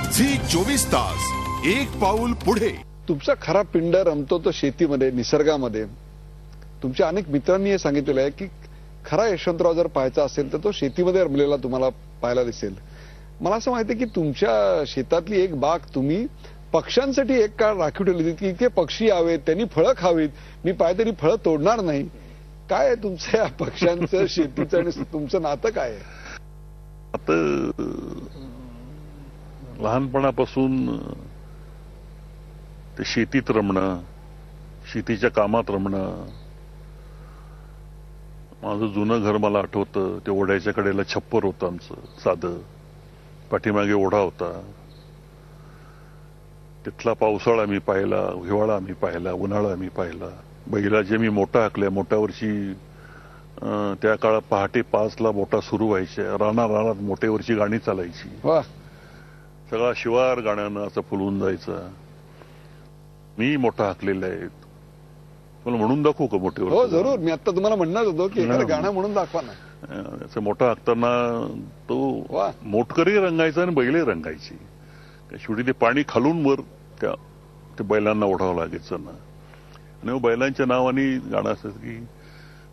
Zee 24 तास एक पाऊल पुढे. तुमचा खरा पिंड रमतो तो शेतीमध्ये, निसर्गामध्ये. तुमच्या अनेक मित्रांनी हे सांगितलेलं आहे की खरा यशवंतराव जर पाहायचा असेल तर तो शेतीमध्ये रमलेला तुम्हाला पाहायला दिसेल. मला असं माहिती आहे की तुमच्या शेतातली एक बाग तुम्ही पक्ष्यांसाठी एक काळ राखीव ठेवली होती की इतके पक्षी यावेत, त्यांनी फळं खावीत, मी पाहिजे तरी फळं तोडणार नाही. काय आहे तुमच्या पक्ष्यांचं, शेतीचं आणि तुमचं नातं काय आहे? आता लहानपणापासून ते शेतीत रमणं, शेतीच्या कामात रमणं. माझं जुनं घर मला आठवतं, ते ओढ्याच्या कडेला छप्पर होतं आमचं साधं, पाठीमागे ओढा होता. तिथला पावसाळा मी पाहिला, हिवाळा मी पाहिला, उन्हाळा मी पाहिला. बैलाचे मी मोठा हाकल्या, मोठ्यावरची त्या काळात पहाटे 5ला मोठा सुरू व्हायच्या, रानात मोठ्यावरची गाणी चालायची. सगळा शिवार गाण्यानं असं फुलून जायचा. मी मोठा हाकलेला आहे, मला म्हणून दाखवू का मोठेवर? हो जरूर, मी आता तुम्हाला म्हणणार होतो की एखादं गाणं म्हणून दाखवा ना. असं मोठा हाकताना तो मोटकरी रंगायचा आणि बैले रंगायची. शेवटी ते पाणी खालून वर ते बैलांना ओढावं लागायचं ना. आणि बैलांच्या नावाने गाणं असत की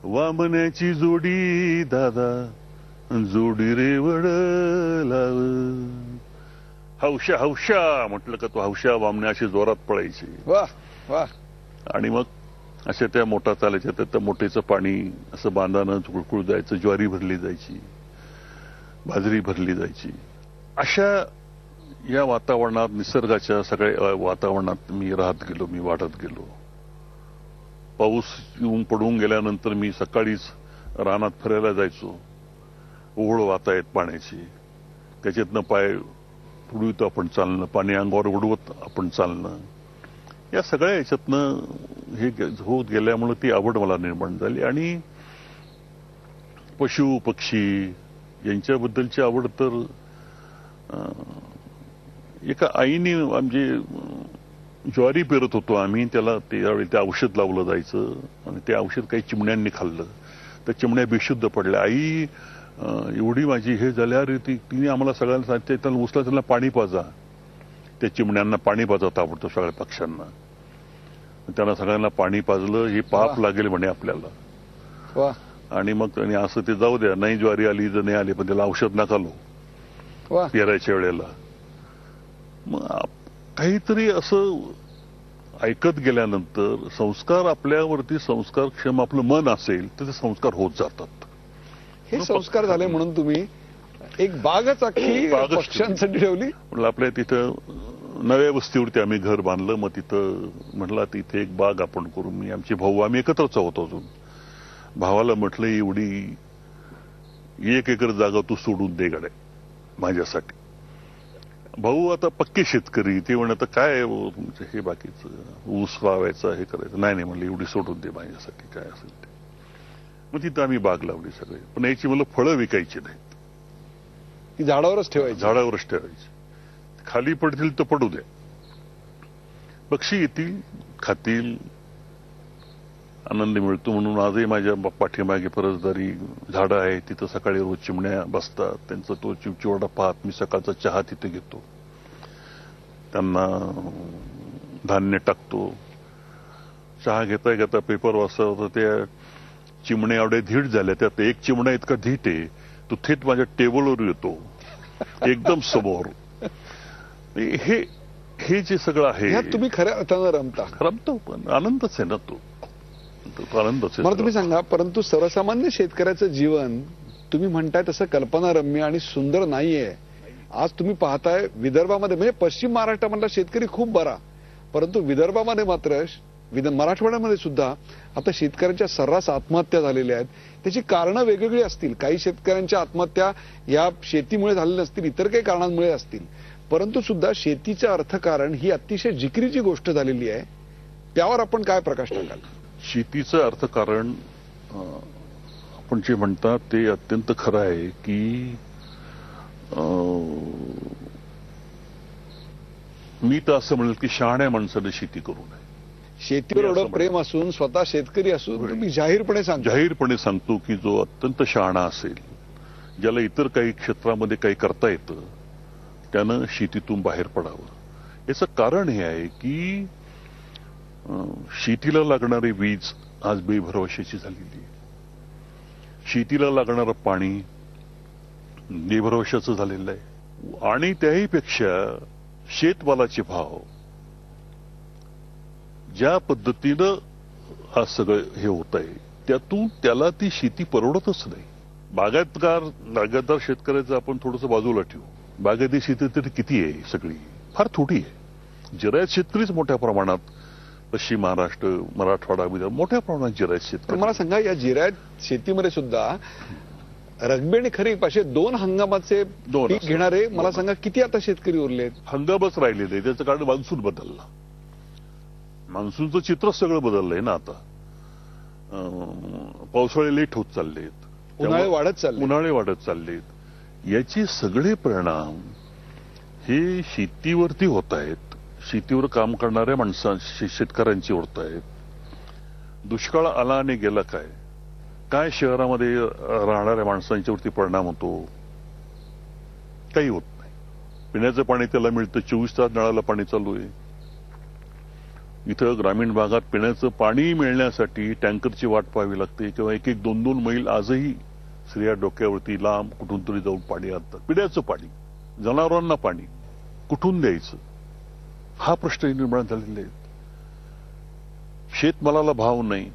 वामण्याची जोडी दादा, जोडी रे वड लाव, हौशा हौशा म्हटलं का तो हौशा वामण्या अशी जोरात पळायची. आणि मग अशा त्या मोठा चालायच्या, त्या मोठेचं पाणी असं बांधानं कुळकुळ जायचं, ज्वारी भरली जायची, बाजरी भरली जायची. अशा या वातावरणात, निसर्गाच्या सगळ्या वातावरणात मी राहत गेलो, मी वाढत गेलो. पाऊस येऊन पडून गेल्यानंतर मी सकाळीच रानात फिरायला जायचो. ओघळ वाहतायत पाण्याची, त्याच्यातनं पाय उडवीत आपण चालणं, पाणी अंगावर उडवत आपण चालणं. या सगळ्या याच्यातनं हे होत गेल्यामुळे ती आवड मला निर्माण झाली. आणि पशु पक्षी यांच्याबद्दलची आवड तर एका आईने, म्हणजे ज्वारी पेरत होतो आम्ही, त्याला त्यावेळी ते औषध लावलं जायचं आणि ते औषध काही चिमण्यांनी खाल्लं, त्या चिमण्या बेशुद्ध पडल्या. आई एवढी माझी हे झाल्या, अरे तिने आम्हाला सगळ्यांना सांगते त्याला उचला, त्याला पाणी पाजा. त्या चिमण्यांना पाणी पाजवता आवडतं सगळ्या पक्ष्यांना. त्यांना सगळ्यांना पाणी पाजलं, हे पाप लागेल म्हणे आपल्याला. आणि मग असं ते जाऊ द्या, नाही ज्वारी आली तर नाही आली, पण त्याला औषध नका लो पेरायच्या वेळेला. मग काहीतरी असं ऐकत गेल्यानंतर संस्कार आपल्यावरती, संस्कारक्षम आपलं मन असेल तर ते संस्कार होत जातात. हे संस्कार झाले म्हणून तुम्ही एक बागच अख्खी पक्ष्यांसाठी ठेवली. म्हटलं आपल्या तिथं नव्या वस्तीवरती आम्ही घर बांधलं. मग तिथं म्हटलं तिथे एक बाग आपण करू. मी, आमचे भाऊ, आम्ही एकत्रच आहोत अजून. भावाला म्हटलं एवढी 1 एकर जागा तू सोडून दे गड्या माझ्यासाठी. भाऊ आता पक्के शेतकरी, ते म्हणत काय तुमचं हे बाकीचं ऊस लावायचं, हे करायचं. नाही म्हणलं एवढी सोडून दे माझ्यासाठी, काय असेल ते. मग तिथं आम्ही बाग लावली सगळे. पण याची मला फळं विकायची नाहीत, ती झाडावरच ठेवायची. झाडावरच ठेवायची. खाली पडतील तर पडू द्या, पक्षी येतील, खातील, आनंद मिळतो. म्हणून आजही माझ्या पाठीमागे परसदारी झाडं आहे, तिथं सकाळी रोज चिमण्या बसतात. त्यांचा तो चिवचिवाडा पाहत मी सकाळचा चहा तिथे घेतो, त्यांना धान्य टाकतो. चहा घेता घेता पेपर वाचता होता, त्या चिमण्या एवढ्या धीट झाल्या. त्यात एक चिमण्या इतका धीट आहे, तो थेट माझ्या टेबलवर येतो एकदम समोर. हे जे सगळं आहे, तुम्ही खऱ्या अर्थानं रमतो. पण आनंदच आहे ना तो आनंदच आहे. मला तुम्ही सांगा, परंतु सर्वसामान्य शेतकऱ्याचं जीवन तुम्ही म्हणताय तसं कल्पनारम्य आणि सुंदर नाहीये. आज तुम्ही पाहताय विदर्भामध्ये, म्हणजे पश्चिम महाराष्ट्रामधला शेतकरी खूप बरा, परंतु विदर्भामध्ये मात्र, मराठवाड्यामध्ये सुद्धा आता शेतकऱ्यांच्या सर्रास आत्महत्या झालेल्या आहेत. त्याची कारणं वेगवेगळी असतील. काही शेतकऱ्यांच्या आत्महत्या या शेतीमुळे झालेल्या नसतील, इतर काही कारणांमुळे असतील. परंतु सुद्धा शेतीचं अर्थकारण ही अतिशय जिकिरीची गोष्ट झालेली आहे. त्यावर आपण काय प्रकाश टाकाल? शेतीचं अर्थकारण आपण जे म्हणतात ते अत्यंत खरं आहे की मी तर असं म्हणेल की शहाण्या माणसाने शेती करू नये. शेतीवर एवढं प्रेम असून, स्वतः शेतकरी असून तुम्ही जाहीरपणे सांगतो की जो अत्यंत शहाणा असेल, ज्याला इतर काही क्षेत्रामध्ये काही करता येतं, त्यानं शेतीतून बाहेर पडावं. याचं कारण हे आहे की शेतीला लागणारी वीज आज बेभरवशाची झालेली आहे. शेतीला लागणारं पाणी बेभरवशाचं झालेलं आहे आणि त्याही पेक्षा शेतमालाचे भाव ज्या पद्धतीनं आज सगळं हे होत आहे त्यातून त्याला ती शेती परवडतच नाही. बागायतदार शेतकऱ्याचं आपण थोडंसं बाजूला ठेवू. बागायती शेती तरी किती आहे? सगळी फार थोडी आहे. जिरायत शेतकरीच मोठ्या प्रमाणात पश्चिम महाराष्ट्र, मराठवाडा, विदर्भ मोठ्या प्रमाणात जिरायत शेतकरी. मला सांगा, या जिरायत शेतीमध्ये सुद्धा रब्बी आणि खरीप असे 2 हंगामाचे पीक घेणारे मला सांगा किती आता शेतकरी उरलेत? हंगामच राहिलेले. त्याचं कारण मान्सून बदलला. मान्सूनचं चित्र सगळं बदललंय ना आता. पावसाळे लेट होत चाललेत, उन्हाळे वाढत चाललेत. याचे सगळे परिणाम हे शेतीवरती होत आहेत. शेतीवर काम करणाऱ्या शेतकऱ्यांची होत आहेत. दुष्काळ आला आणि गेला काय शहरामध्ये राहणाऱ्या माणसांच्यावरती परिणाम होतो? काही होत नाही. पिण्याचं पाणी त्याला मिळतं, 24 तास नळाला पाणी चालू आहे. इथं ग्रामीण भागात पिण्याचं पाणी मिळण्यासाठी टँकरची वाट पाहावी लागते किंवा 1-1, 2-2 मैल आजही स्त्रिया डोक्यावरती लांब कुठून तरी जाऊन पाणी आणतात. पिण्याचं पाणी, जनावरांना पाणी कुठून द्यायचं हा प्रश्न निर्माण झालेले आहेत. शेतमालाला भाव नाही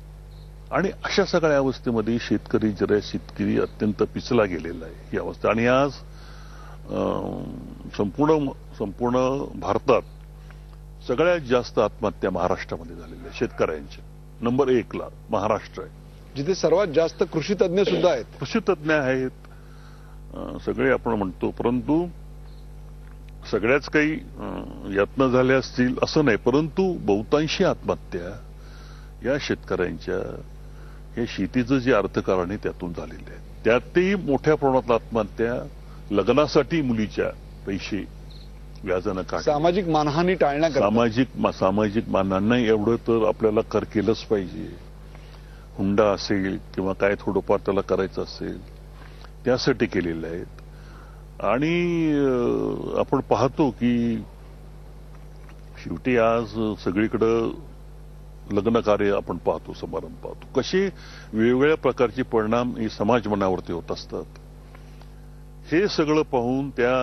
आणि अशा सगळ्या अवस्थेमध्ये शेतकरी अत्यंत पिचला गेलेला आहे ही अवस्था. आणि आज संपूर्ण भारतात सगळ्यात जास्त आत्महत्या महाराष्ट्रामध्ये झालेल्या शेतकऱ्यांच्या. नंबर 1 ला महाराष्ट्र आहे, जिथे सर्वात जास्त कृषी तज्ञ सुद्धा आहेत. कृषी तज्ञ आहेत सगळे आपण म्हणतो, परंतु सगळ्याच काही यातना झाल्या असतील असं नाही. परंतु बहुतांशी आत्महत्या या शेतकऱ्यांच्या हे शेतीचं जे अर्थकारण आहे त्यातून झालेले आहे. त्यातही मोठ्या प्रमाणात आत्महत्या लग्नासाठी मुलीच्या पैसे व्याजानं काढ, सामाजिक मानहानी टाळण्याकरता. सामाजिक मानहानी एवढं तर आपल्याला केलंच पाहिजे. हुंडा असेल किंवा काय थोडंफार त्याला करायचं असेल त्यासाठी केलेले आहेत. आणि आपण पाहतो की शेवटी आज सगळीकडं लग्न कार्य आपण पाहतो, समारंभ पाहतो, कसे वेगवेगळ्या प्रकारचे परिणाम हे समाज मनावरती होत असतात. हे सगळं पाहून त्या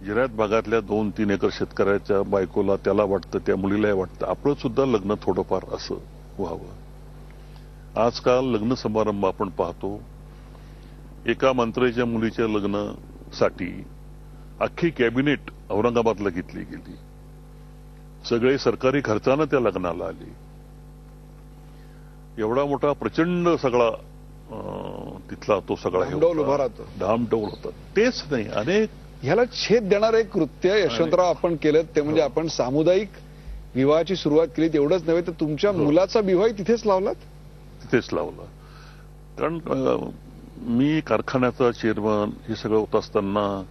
जिरायत भागातल्या 2-3 एकर शेतकऱ्याच्या बायकोला त्याला वाटतं, त्या मुलीलाही वाटतं आपलं सुद्धा लग्न थोडंफार असं व्हावं. आजकाल लग्न समारंभ आपण पाहतो, एका मंत्र्याच्या मुलीच्या लग्नासाठी अख्खी कॅबिनेट औरंगाबादला घेतली गेली. सगळे सरकारी खर्चानं त्या लग्नाला आले. एवढा मोठा प्रचंड सगळा तिथला तो सगळा धामडौल होता. तेच नाही, अनेक ह्याला छेद देणारं एक कृत्य यशवंतराव आपण केलं ते म्हणजे आपण सामुदायिक विवाहाची सुरुवात केली. एवढंच नव्हे तर तुमच्या मुलाचा विवाह तिथेच लावलात. तिथेच लावला. कारण मी कारखान्याचा चेअरमन हे सगळं होत असताना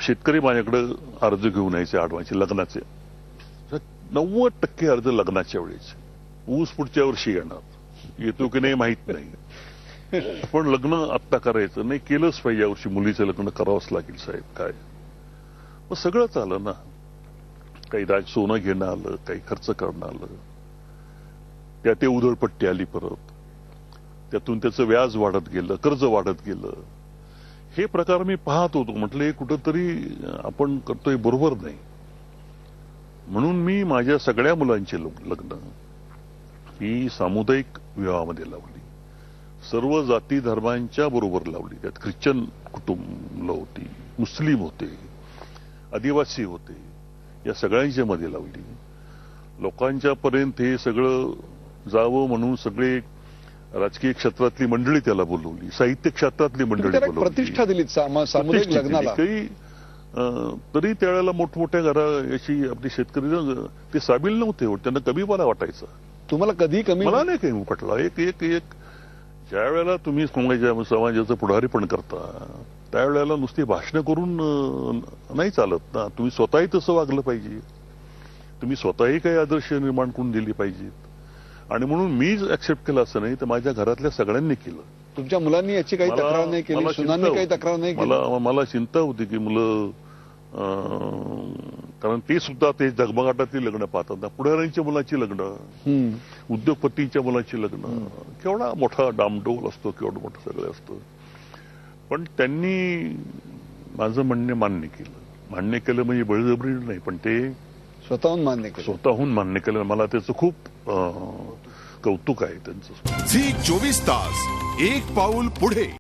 शेतकरी माझ्याकडे अर्ज घेऊन यायचे आडवायचे लग्नाचे. 90% अर्ज लग्नाच्या वेळेस. ऊस पुढच्या वर्षी येणार, येतो की नाही माहित नाही, पण लग्न आत्ता करायचं नाही, केलंच पाहिजे यावर्षी मुलीचं लग्न करावंच लागेल साहेब. काय मग सगळंच आलं ना. काही सोनं घेणं आलं, काही खर्च करणं आलं, त्या ते उधळपट्टी आली परत, त्यातून त्याचं व्याज वाढत गेलं, कर्ज वाढत गेलं. हे प्रकार मी पाहत होतो. म्हटलं हे कुठंतरी आपण करतोय बरोबर नाही. म्हणून मी माझ्या सगळ्या मुलांची लग्न ही सामुदायिक विवाहामध्ये लावली. सर्व जाती धर्मांच्या बरोबर लावली. त्यात ख्रिश्चन कुटुंब होती, मुस्लिम होते, आदिवासी होते, या सगळ्यांच्या मध्ये लावली. लोकांच्या पर्यंत हे सगळं जावं म्हणून सगळे राजकीय क्षेत्रातली मंडळी त्याला बोलवली, साहित्य क्षेत्रातली मंडळी बोलवली, प्रतिष्ठा दिली सामुदायिक लग्नाला. काही तरी त्यावेळेला मोठमोठ्या घरा याची आपली शेतकरी ते सामील नव्हते. त्यांना कमी मला वाटायचं. तुम्हाला कधी कमी? मला नाही काही पटला. एक एक एक ज्या वेळेला तुम्ही समाजाचं पुढारीपण करता त्यावेळेला नुसती भाषणं करून नाही चालत ना. तुम्ही स्वतःही तसं वागलं पाहिजे. तुम्ही स्वतःही काही आदर्श निर्माण करून दिली पाहिजेत. आणि म्हणून मीच ऍक्सेप्ट केलं असं नाही तर माझ्या घरातल्या सगळ्यांनी केलं. तुमच्या मुलांनी याची काही तक्रार नाही केली, सुनांनी काही तक्रार नाही केली? मला चिंता होती की मुलं कारण ते सुद्धा ते जगमगाटातली लग्न पाहतात ना, पुढाऱ्यांच्या मुलाची लग्न, उद्योगपतींच्या मुलाची लग्न, केवढा मोठा डामडोल असतो, केवढं मोठं सगळं असतं. पण त्यांनी माझं म्हणणे मान्य केलं म्हणजे बळजबरी नाही, पण ते स्वतःहून मान्य केलं. मला त्याचं खूप कौतुक आहे त्यांचं. झी 24 तास एक पाऊल पुढे.